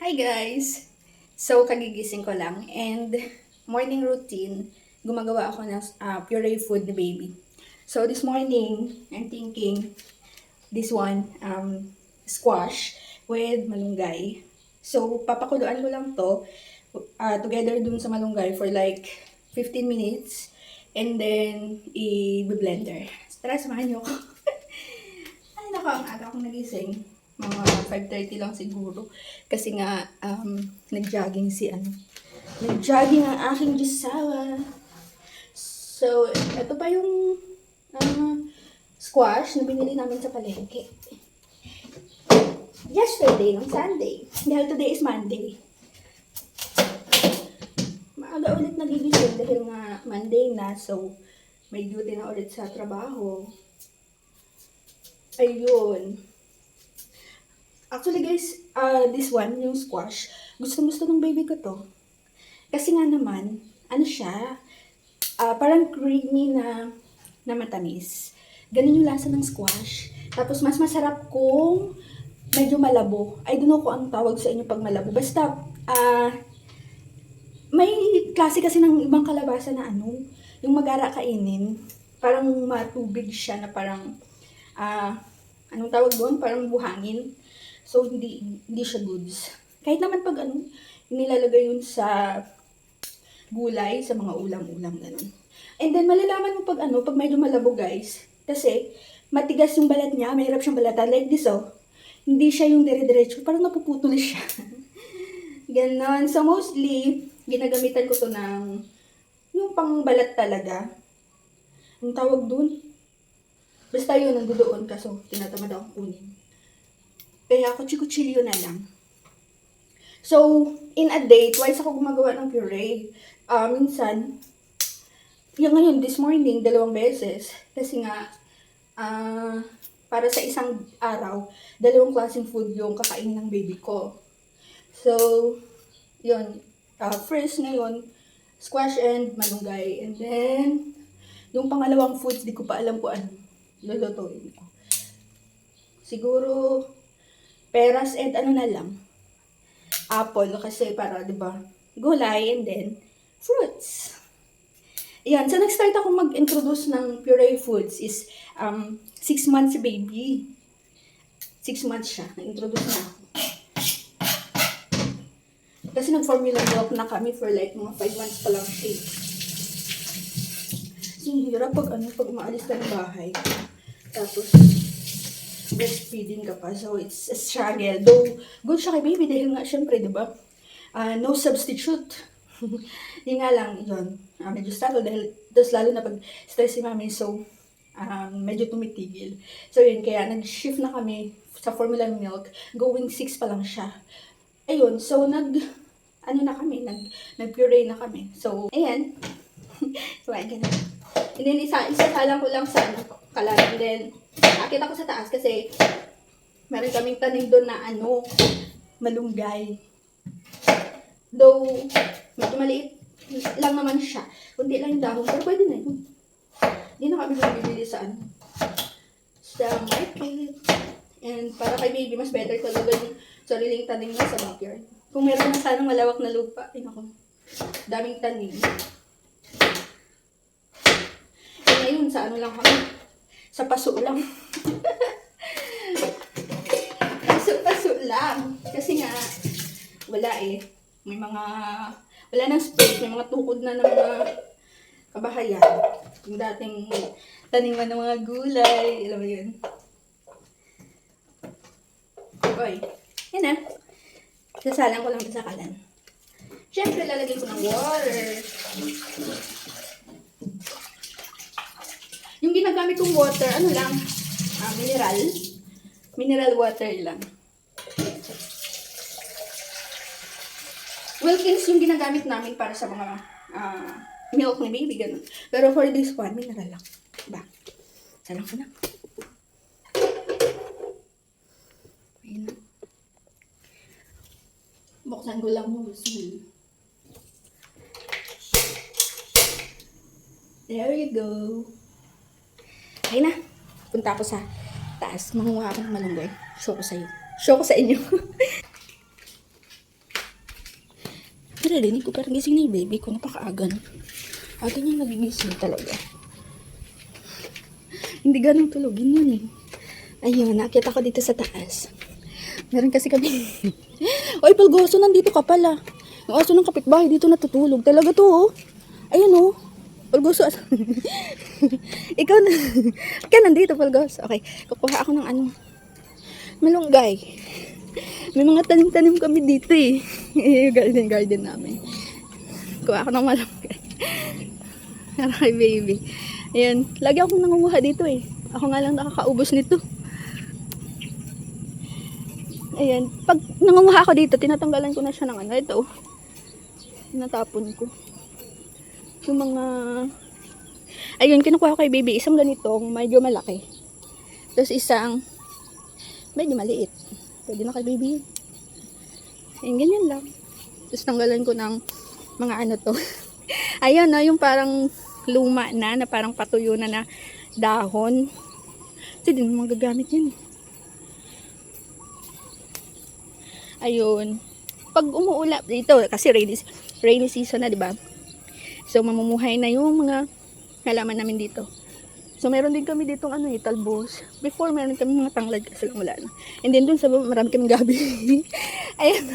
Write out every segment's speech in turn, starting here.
Hi guys! So, kagigising ko lang and morning routine, gumagawa ako ng puree food ni baby. So, this morning, I'm thinking this one, squash with malunggay. So, papakuluan ko lang to together dun sa malunggay for like 15 minutes and then i-blender. Tara, samahan niyo ako. Ay, nako, ang aga akong nagising. Mga 5:30 lang siguro. Kasi nga, nag-jogging Nag-jogging ang aking jusawa. So, ito pa yung squash na binili namin sa palengke. Yesterday, ng Sunday. Dahil today is Monday. Maaga ulit nagigising dahil nga Monday na. So, may duty na ulit sa trabaho. Ayun. Actually guys, this one, yung squash, gustong-gusto ng baby ko to. Kasi nga naman, ano siya, parang creamy na matamis. Ganun yung lasa ng squash. Tapos mas masarap kung medyo malabo. I don't know kung anong tawag sa inyo pag malabo. Basta, may klase kasi ng ibang kalabasa na yung mag-ara kainin. Parang matubig siya na parang, anong tawag doon? Parang buhangin. So, hindi siya goods. Kahit naman pag nilalagay yun sa gulay, sa mga ulam-ulam, ganun. And then, malalaman mo pag medyo malabo, guys. Kasi, matigas yung balat niya, mahirap siyang balatan. Like this, hindi siya yung dire-diretso, parang napuputol siya. Ganon. So, mostly, ginagamitan ko to ng yung pangbalat talaga. Ang tawag dun? Basta yun, nandoon ka. So, tinatamad akong kunin. Kaya kutsi-kutsilyo na lang. So, in a day, twice ako gumagawa ng puree. Minsan, yung ngayon, this morning, 2 beses. Kasi nga, para sa isang araw, 2 klaseng food yung kakainin ng baby ko. So, yun. First ngayon, squash and malunggay. And then, yung pangalawang foods, di ko pa alam kung ano. Lulutuin ko. Siguro, peras and ano na lang, apple kasi para 'di ba gulay and then fruits. Ayan, so nag-start ako mag-introduce ng puree foods is 6 months baby. 6 months siya, na-introduce na ako. Kasi nag-formula milk na kami for like mga 5 months pa lang siya. So, hirap pag umaalis ka ng bahay. Tapos breastfeeding ka pa. So, it's a struggle. Though, good siya kay baby dahil nga, syempre, di ba? No substitute. Yung nga lang, yun. Medyo struggle dahil, tapos lalo na pag stress si mami, so, medyo tumitigil. So, yun, kaya nag-shift na kami sa formula milk. Going 6 pa lang siya. Ayun, so, nag-puree na kami. So, ayan. Kumain ka na. And then, isasalang ko lang sa kalan. And then, akit ako sa taas kasi meron kaming tanim doon na malunggay. Though, medyo maliit lang naman siya. Kunti lang yung dahon, pero pwede na yun. Hindi na kami bibili sa market. And para kay baby, mas better ko lagay yung sariling tanim niya sa backyard. Kung meron na sanang malawak na lupa, daming tanim. Ngayon, sa lang kami? Sa paso lang. Paso lang. Kasi nga, wala wala nang space. May mga tukod na ng mga kabahayan. Yung dating taniman ng mga gulay. Alam mo yun? Okay. Yan na. Sasalang ko lang sa kalan. Siyempre, lalagay ko ng water. Yung ginagamit kong water, mineral water lang. Wilkins yung ginagamit namin para sa mga milk ni baby, ganun. Pero for this one, mineral lang. Diba? Salang ko na. Ayun na. Buksan ko lang mo. There you go. Ayun na. Punta ako sa taas. Manguha ako ng malunggay. Show ko sa inyo. Naririnig ko parang gising na yung baby ko. Napakaaga na. Aga niya nagigising talaga. Hindi ganun tulogin yun eh. Ayun, nakita ko dito sa taas. Meron kasi kami. Oy, Palgoso, nandito ka pala. Yung aso ng kapitbahay dito natutulog. Talaga to, oh. Ayun, oh. Palgoso. Ikaw na. Kaya nandito, Palgoso. Okay, kukuha ako ng ano. Malunggay. May mga tanim-tanim kami dito eh. Yung garden namin. Kuha ako ng malunggay. Para kay baby. Ayan, lagi akong nangunguha dito eh. Ako nga lang nakakaubos nito. Ayan, pag nangunguha ako dito, tinatanggalan ko na siya ng ano. Ito, natapon ko. Yung mga... Ayun, kinukuha ko kay baby. Isang ganitong, medyo malaki. Tapos isang, medyo maliit. Pwede na kay baby yun. Ayun, ganyan lang. Tapos tanggalan ko ng mga ano to. Ayun, no, yung parang luma na parang patuyo na dahon. Kasi din mo magagamit yan. Ayun. Pag umuulap dito, kasi rainy season na, di ba? So, mamumuhay na yung mga halaman namin dito. So, meron din kami ditong ano eh, talbos. Before, meron kami mga tanglad kasi lang wala na. And then dun sa baba, marami kaming gabi. Ayan.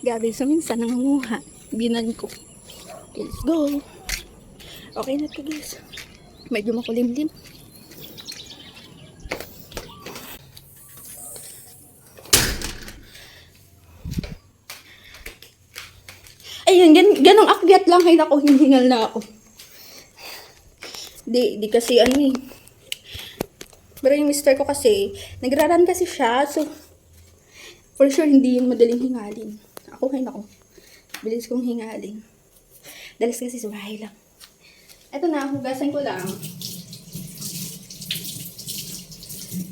Gabi. So, minsan nangunguha. Binan ko. Okay, let's go. Okay na ito, guys. Medyo makulimlim. Ayun, ganong akyat lang. Ay, naku, hiningal na ako. Di kasi ano eh. Pero yung mister ko kasi, nagraran kasi siya. So, for sure, hindi yung madaling hingalin. Ako, ay naku. Bilis kong hingalin. Dalas kasi sa bahay lang. Eto na, hugasan ko lang.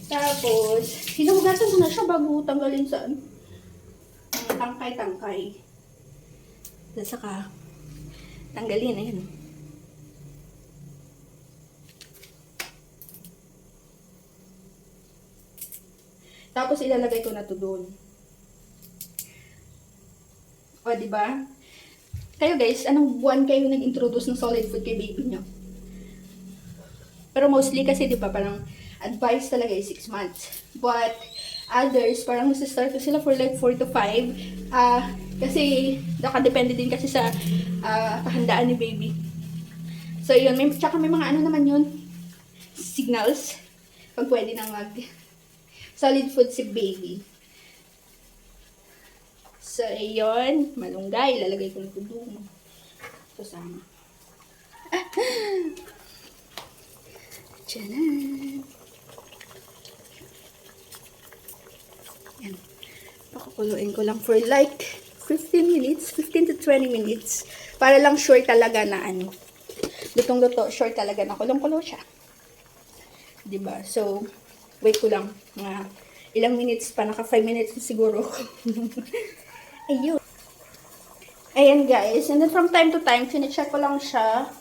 Tapos, hinuhugasan ko na siya bago tanggalin sa tangkay-tangkay. Tapos saka, tanggalin, ayan. Tapos, ilalagay ko na to doon. O, diba? Kayo guys, anong buwan kayo nag-introduce ng solid food kay baby nyo? Pero mostly kasi, diba, parang advice talaga is 6 months. But, others, parang nasa-start ko sila for like 4 to 5. Kasi, nakadepende din kasi sa kahandaan ni baby. So, yun. Tsaka may mga ano naman yun, signals. Pag pwede nang solid food si baby. So, ayun. Malunggay. Ilalagay ko na ito doon. Kasama. Tchanan! Yan. Pakukuluin ko lang for like 15 minutes. 15 to 20 minutes. Para lang sure talaga na ano. Lutong-luto. Sure talaga na kulong-kulo siya. Diba? So, wait ko lang. Mga ilang minutes pa. Naka 5 minutes siguro. Ayun. Ayan guys. And then from time to time, sine-check ko lang siya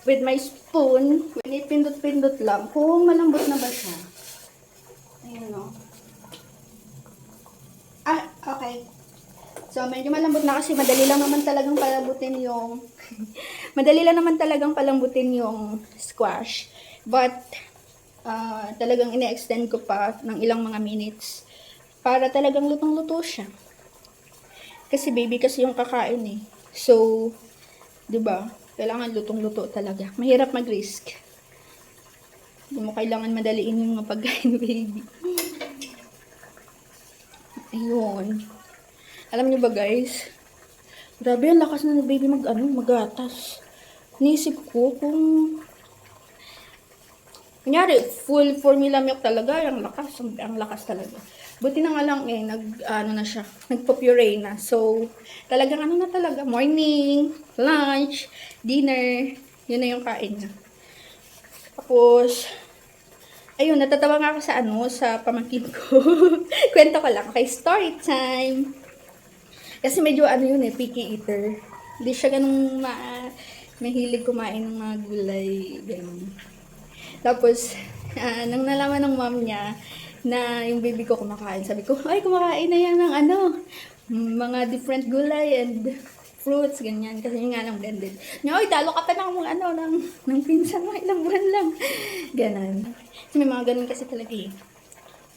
with my spoon. Pinipindot-pindot lang. Kung malambot na ba siya. Ayun o. Okay. So, medyo malambot na kasi madali lang naman talagang palambutin yung madali lang naman talagang palambutin yung squash. But, talagang ine-extend ko pa ng ilang mga minutes para talagang lutong-luto siya. Kasi baby kasi yung kakain eh. So, 'di ba? Kailangan lutong-luto talaga. Mahirap mag-risk. Hindi mo kailangan madaliin yung mga pagkain baby. Ayun. Alam niyo ba guys? Grabe ang lakas na baby magatas. Nisip ko kung kunyari, full formula milk talaga, ang lakas talaga. Buti na nga lang eh, nagpo-puree na. So, talagang ano na talaga, morning, lunch, dinner, yun na yung kain na. Tapos, ayun, natatawa nga ako sa pamangkin ko. Kwento ko lang, okay, story time. Kasi medyo yun eh, picky eater. Hindi siya ganun mahilig kumain ng mga gulay, ganun. Tapos, nang nalaman ng mom niya na yung baby ko kumakain, sabi ko, ay, kumakain na yan ng mga different gulay and fruits, ganyan. Kasi yun nga lang blended. Oy, talo ka pa ng ano, ng pinsan mo, ilang buwan lang. Ganon. Kasi may mga ganon kasi talaga eh.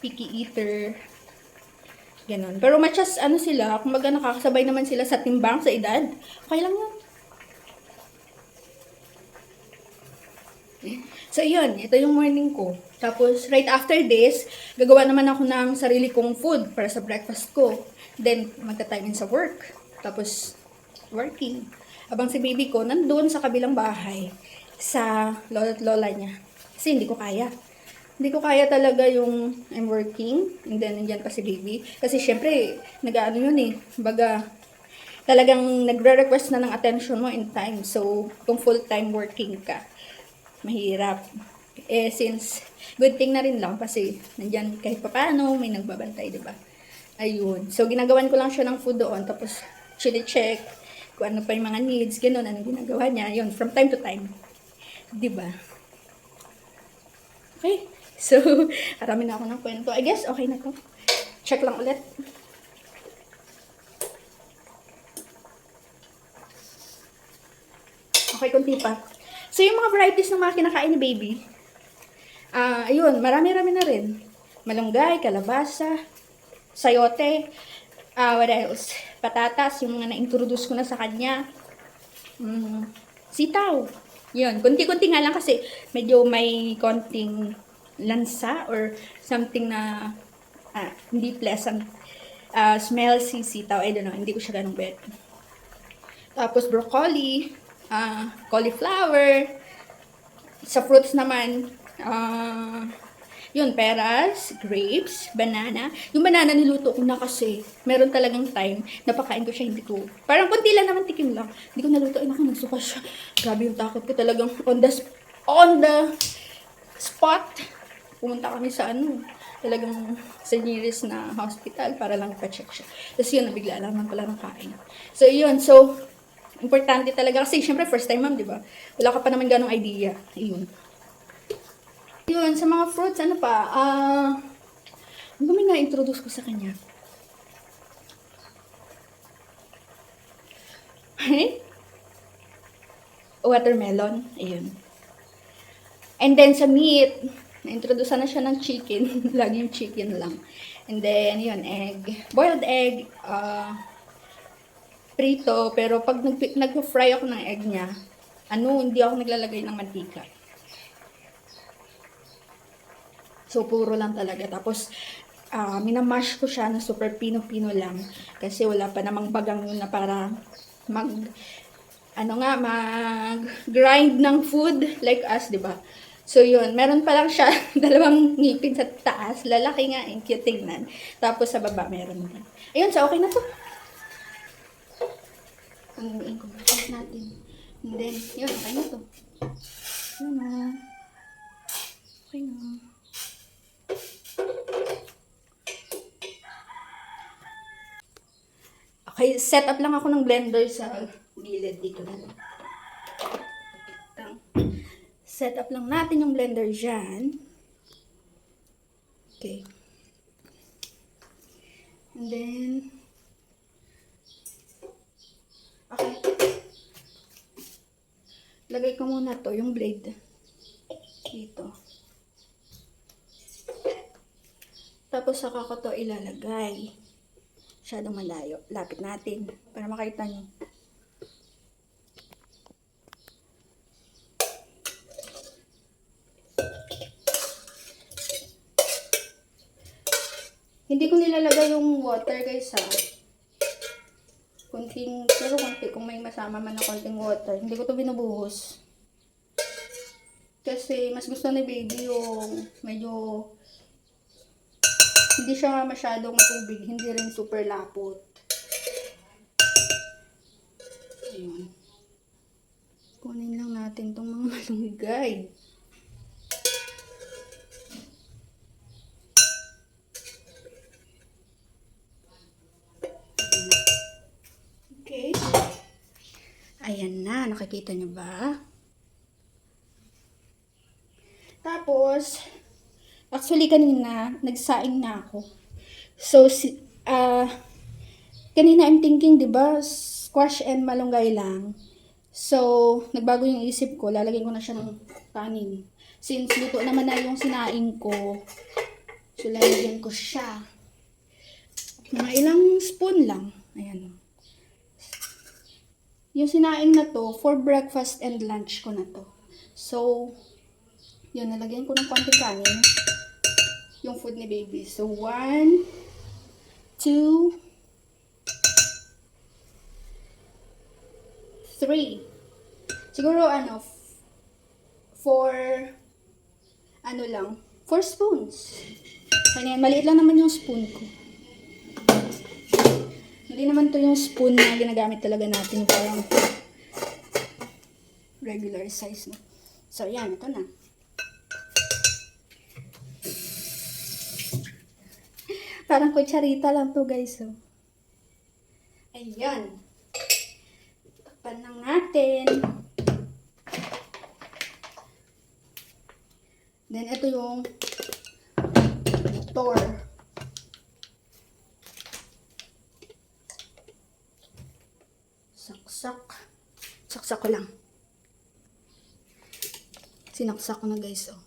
Picky eater. Ganon. Pero matchas, ano sila, kumbaga nakakasabay naman sila sa timbang, sa edad. Okay lang yun. So, yun. Ito yung morning ko. Tapos, right after this, gagawa naman ako ng sarili kong food para sa breakfast ko. Then, magta-time in sa work. Tapos, working. Abang si baby ko, nandun sa kabilang bahay sa lola at lola niya. Kasi hindi ko kaya. Hindi ko kaya talaga yung I'm working. And then, nandyan pa si baby. Kasi, syempre, nag-ano yun eh. Baga, talagang nagre-request na ng attention mo in time. So, kung full-time working ka, mahirap. Since, good thing na rin lang kasi nandyan kahit papaano, may nagbabantay, diba? Ayun. So, ginagawan ko lang siya ng food doon. Tapos, check kung ano pa yung mga needs, gano'n, ano ginagawa niya. Yun, from time to time. Diba? Okay. So, karami na ako ng kwento. I guess, okay na to. Check lang ulit. Okay, kunti pa. So, yung mga varieties ng mga kinakain ni baby, ayun, marami-rami na rin. Malunggay, kalabasa, sayote, what else? Patatas, yung mga na-introduce ko na sa kanya. Sitaw. Yun, kunti-kunti nga lang kasi medyo may konting lansa or something na hindi pleasant smell si sitaw. I don't know, hindi ko siya ganong bet. Tapos broccoli, cauliflower. Sa fruits naman, yun, peras, grapes, banana. Yung banana niluto ko na kasi meron talagang time, napakain ko siya, hindi ko, parang kunti lang naman, tikim lang. Hindi ko naluto, ay naku, nagsuka siya. Grabe yung takot ko talagang on the spot. Pumunta kami sa talagang sa nearest na hospital para lang pa-check siya. Tapos yun, nabigla lang pala ng kain. So yun, so, importante talaga kasi syempre first time ma'am, di ba? Wala ka pa naman ganong idea. Ayun. Yun, sa mga fruits, ano pa? Ano ba may na-introduce ko sa kanya? Watermelon. Ayun. And then sa meat, na-introduce na siya ng chicken. Laging chicken lang. And then, yun, egg. Boiled egg. Prito. Pero pag nag-fry ako ng egg niya, hindi ako naglalagay ng mantika. So, puro lang talaga. Tapos, minamash ko siya na super pino-pino lang. Kasi wala pa namang bagang yun na para mag-grind ng food like us, di ba? So, yun. Meron pa lang siya, 2 ngipin sa taas. Lalaki nga, cute tingnan. Tapos, sa baba, meron din. Ayun, so okay na to. Ang kumakas natin. And then, yun, okay na to. Yun na. Okay na. Okay, set up lang ako ng blender sa gilid dito na. Set up lang natin yung blender dyan. Okay. And then, okay. Lagay ko muna to, yung blade. Dito. Tapos saka ko to ilalagay. Masyadong malayo. Lapit natin para makita nyo. Hindi ko nilalagay yung water guys pero konti kung may masama man na konting water. Hindi ko to binubuhos. Kasi mas gusto ni baby yung medyo hindi siya masyadong tubig, hindi rin super lapot. Ayun. Kunin lang natin tong mga malunggay. Okay. Ayan na, nakikita niyo ba? Tapos, actually kanina, nagsaing na ako. So, Kanina I'm thinking, di ba, squash and malunggay lang. So, nagbago yung isip ko, lalagyan ko na siya ng kanin. Since luto naman na yung sinaing ko, so lalagyan ko siya. Mga ilang spoon lang. Ayan. Yung sinaing na to, for breakfast and lunch ko na to. So, yun, nalagyan ko ng konting kanin. Yung food ni baby. So, 1, 2, 3. Siguro, 4, 4 spoons. Ganyan, maliit lang naman yung spoon ko. Hindi naman to yung spoon na ginagamit talaga natin. Parang regular size na. So, yan. Ito na. Parang kutsarita lang to, guys. So. Ayan. Takpan lang natin. Then, ito yung butter. Saksak. Saksak ko lang. Sinaksak ko na, guys. Oh.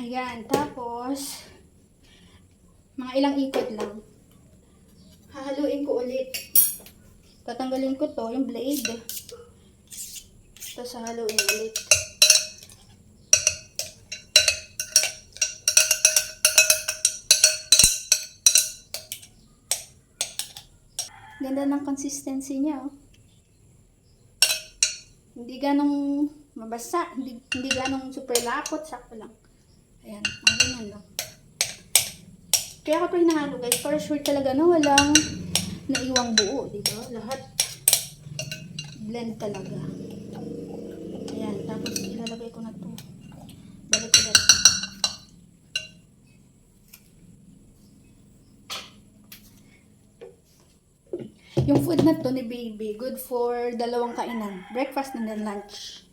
Ayan, tapos, mga ilang ikot lang. Hahaluin ko ulit. Tatanggalin ko to, yung blade. Tapos hahaluin ulit. Ganda ng consistency niya, oh. Hindi ganong mabasa, hindi ganong super lapot, sakto lang. Ayan, ang ganyan lang. Kaya ako ito hinahalo, guys, para sure talaga na walang naiwang buo, diba? Lahat blend talaga. Ayan, tapos ilalagay ko na to. Balik ulit. Yung food na to ni baby, good for 2 kainan. Breakfast and then lunch.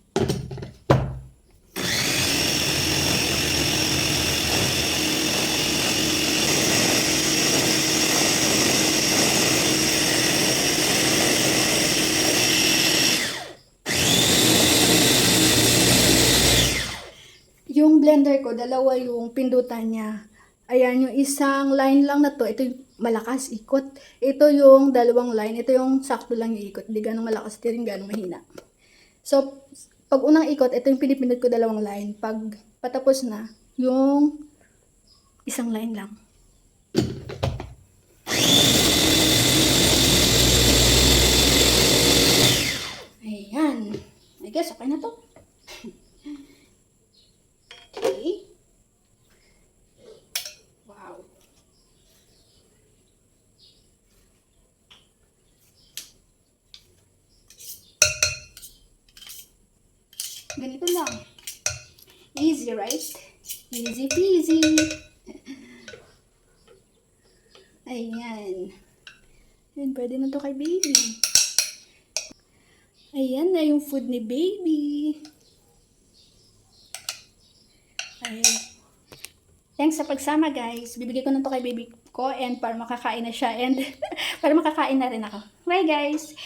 Yung blender ko, 2 yung pindutan niya. Ayan, yung isang line lang na to, ito yung malakas ikot. Ito yung 2 line, ito yung sakto lang yung ikot. Hindi ganong malakas, ito rin ganong mahina. So, pag unang ikot, ito yung pinipindot ko 2 line. Pag patapos na, yung isang line lang. Ayan. I guess, okay na to. Okay. Wow. Ganito lang. Easy, right? Easy peasy. Ayan. Ayan, pwede na to kay baby. Ayan na yung food ni baby. Ayan. Thanks sa pagsama, guys. Bibigay ko na to kay baby ko and para makakain na siya and para makakain na rin ako. Bye, guys!